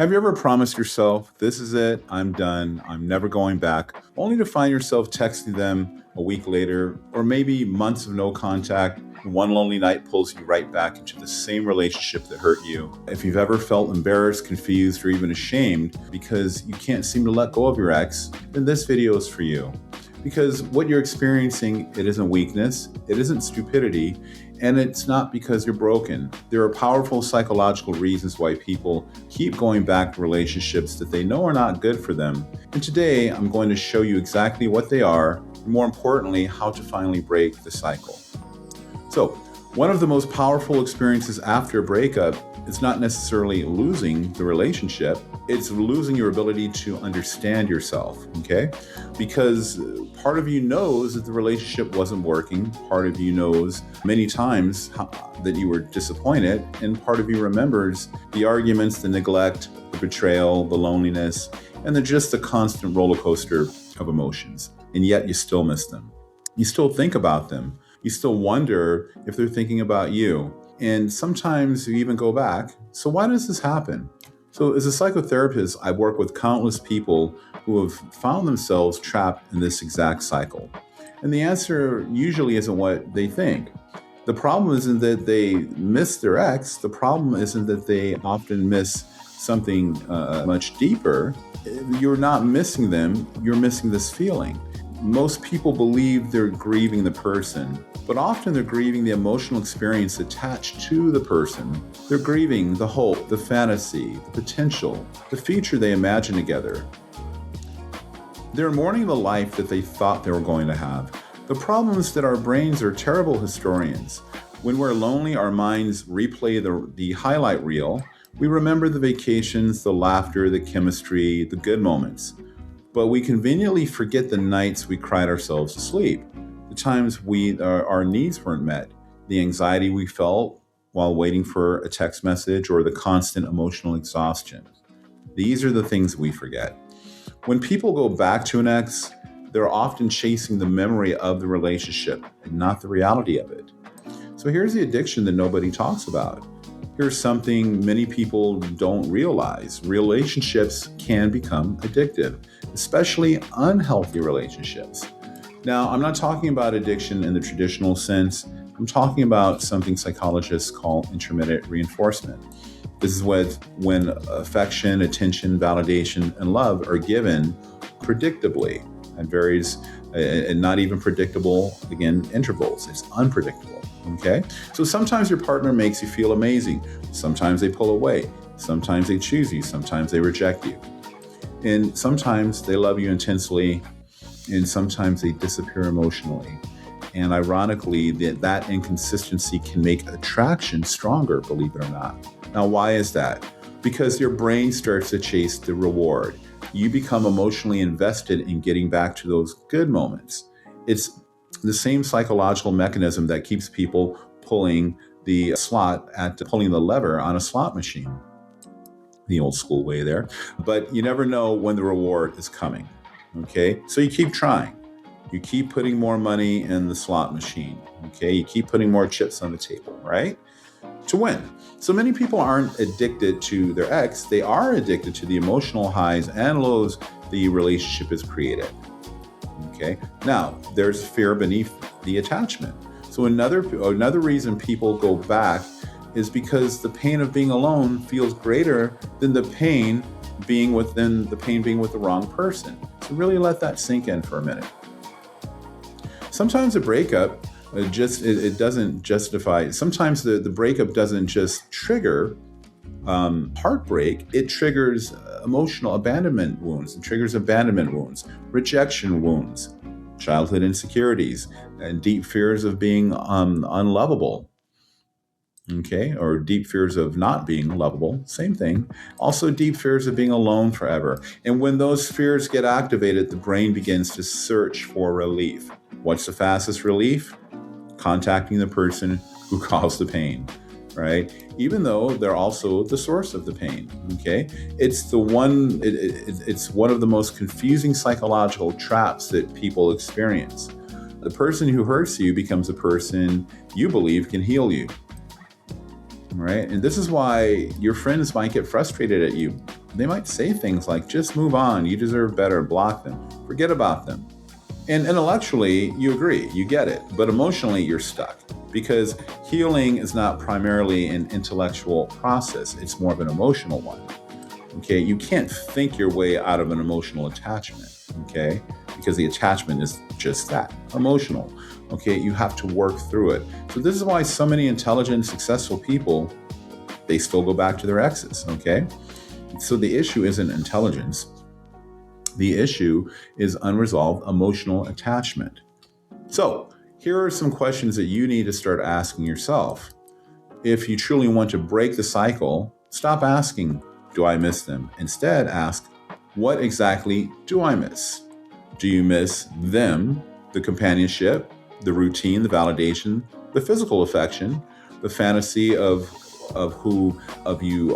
Have you ever promised yourself, this is it, I'm done, I'm never going back, only to find yourself texting them a week later, or maybe months of no contact, and one lonely night pulls you right back into the same relationship that hurt you? If you've ever felt embarrassed, confused, or even ashamed because you can't seem to let go of your ex, then this video is for you. Because what you're experiencing, it isn't weakness, it isn't stupidity, and it's not because you're broken. There are powerful psychological reasons why people keep going back to relationships that they know are not good for them. And today, I'm going to show you exactly what they are, and more importantly, how to finally break the cycle. So, one of the most powerful experiences after a breakup is not necessarily losing the relationship, it's losing your ability to understand yourself, okay? Because part of you knows that the relationship wasn't working, part of you knows many times that you were disappointed, and part of you remembers the arguments, the neglect, the betrayal, the loneliness, and just the constant roller coaster of emotions. And yet you still miss them. You still think about them. You still wonder if they're thinking about you. And sometimes you even go back. So why does this happen? So as a psychotherapist, I work with countless people who have found themselves trapped in this exact cycle. And the answer usually isn't what they think. The problem isn't that they miss their ex. The problem isn't that they often miss something much deeper. You're not missing them. You're missing this feeling. Most people believe they're grieving the person, but often they're grieving the emotional experience attached to the person. They're grieving the hope, the fantasy, the potential, the future they imagine together. They're mourning the life that they thought they were going to have. The problem is that our brains are terrible historians. When we're lonely, our minds replay the highlight reel. We remember the vacations, the laughter, the chemistry, the good moments. But we conveniently forget the nights we cried ourselves to sleep, the times our needs weren't met, the anxiety we felt while waiting for a text message, or the constant emotional exhaustion. These are the things we forget. When people go back to an ex, they're often chasing the memory of the relationship and not the reality of it. So here's the addiction that nobody talks about. Here's something many people don't realize. Relationships can become addictive, especially unhealthy relationships. Now, I'm not talking about addiction in the traditional sense. I'm talking about something psychologists call intermittent reinforcement. This is when affection, attention, validation, and love are given predictably at various, and not even predictable, again, intervals. It's unpredictable, okay? So sometimes your partner makes you feel amazing. Sometimes they pull away. Sometimes they choose you. Sometimes they reject you. And sometimes they love you intensely, and sometimes they disappear emotionally. And ironically, that inconsistency can make attraction stronger, believe it or not. Now, why is that? Because your brain starts to chase the reward. You become emotionally invested in getting back to those good moments. It's the same psychological mechanism that keeps people pulling the lever on a slot machine. The old school way there. But you never know when the reward is coming. Okay? So you keep trying. You keep putting more money in the slot machine. Okay? You keep putting more chips on the table, right? To win. So many people aren't addicted to their ex. They are addicted to the emotional highs and lows the relationship has created. Okay? Now, there's fear beneath the attachment. So another reason people go back is because the pain of being alone feels greater than the pain being with the wrong person. So really let that sink in for a minute. Sometimes a breakup it doesn't justify. Sometimes the breakup doesn't just trigger heartbreak. It triggers emotional abandonment wounds. It triggers abandonment wounds, rejection wounds, childhood insecurities, and deep fears of being unlovable. Okay, or deep fears of not being lovable, same thing. Also deep fears of being alone forever. And when those fears get activated, the brain begins to search for relief. What's the fastest relief? Contacting the person who caused the pain, right? Even though they're also the source of the pain, okay? It's one of the most confusing psychological traps that people experience. The person who hurts you becomes a person you believe can heal you. Right? And this is why your friends might get frustrated at you They might say things like, just move on, you deserve better, block them, forget about them. And intellectually, you agree, you get it, but emotionally, you're stuck because healing is not primarily an intellectual process, it's more of an emotional one. Okay, you can't think your way out of an emotional attachment, okay, because the attachment is just that, emotional. Okay, you have to work through it. So, this is why so many intelligent, successful people, they still go back to their exes, okay? So, the issue isn't intelligence. The issue is unresolved emotional attachment. So, here are some questions that you need to start asking yourself. If you truly want to break the cycle, stop asking, do I miss them? Instead, ask, what exactly do I miss? Do you miss them, the companionship, the routine, the validation, the physical affection, the fantasy of who you'd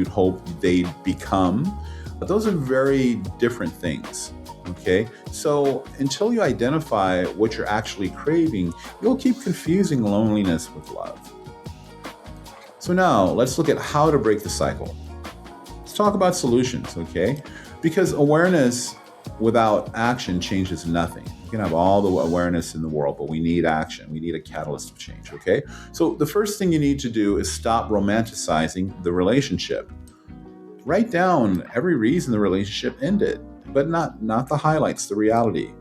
hope they'd become? Those are very different things. Okay, so until you identify what you're actually craving, you'll keep confusing loneliness with love. So now let's look at how to break the cycle. Let's talk about solutions, okay? Because awareness without action changes nothing. You can have all the awareness in the world, but we need action. We need a catalyst of change, okay? So the first thing you need to do is stop romanticizing the relationship. Write down every reason the relationship ended, but not the highlights, the reality.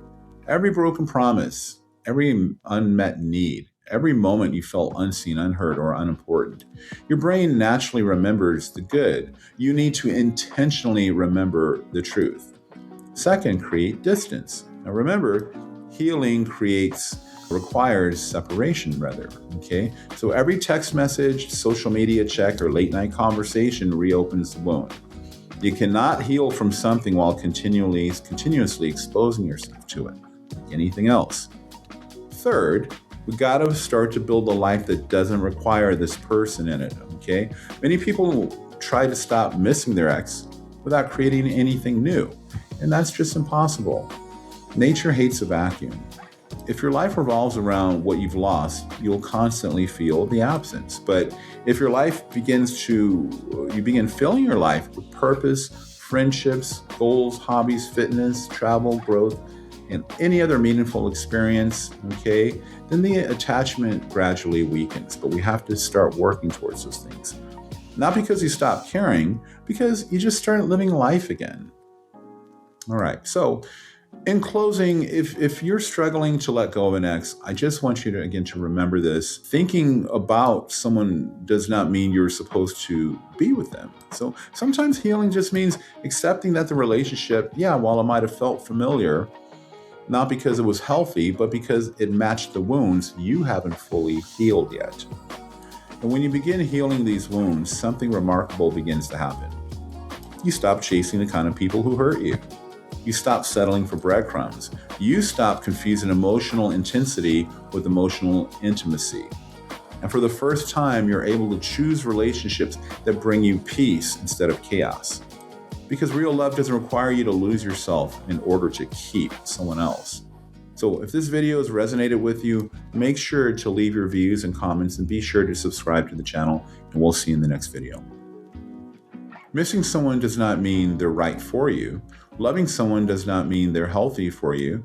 Every broken promise, every unmet need, every moment you felt unseen, unheard, or unimportant. Your brain naturally remembers the good. You need to intentionally remember the truth. Second, create distance. Now remember, healing requires separation rather, okay? So every text message, social media check, or late night conversation reopens the wound. You cannot heal from something while continuously exposing yourself to it, like anything else. Third, we got to start to build a life that doesn't require this person in it, okay? Many people try to stop missing their ex without creating anything new, and that's just impossible. Nature hates a vacuum. If your life revolves around what you've lost, you'll constantly feel the absence. But if you begin filling your life with purpose, friendships, goals, hobbies, fitness, travel, growth, and any other meaningful experience, okay, then the attachment gradually weakens. But we have to start working towards those things. Not because you stop caring, because you just start living life again. All right, so in closing, if you're struggling to let go of an ex, I just want you to, again, to remember this. Thinking about someone does not mean you're supposed to be with them. So sometimes healing just means accepting that the relationship, while it might have felt familiar, not because it was healthy, but because it matched the wounds you haven't fully healed yet. And when you begin healing these wounds, something remarkable begins to happen. You stop chasing the kind of people who hurt you. You stop settling for breadcrumbs. You stop confusing emotional intensity with emotional intimacy. And for the first time, you're able to choose relationships that bring you peace instead of chaos. Because real love doesn't require you to lose yourself in order to keep someone else. So if this video has resonated with you, make sure to leave your views and comments, and be sure to subscribe to the channel, and we'll see you in the next video. Missing someone does not mean they're right for you. Loving someone does not mean they're healthy for you.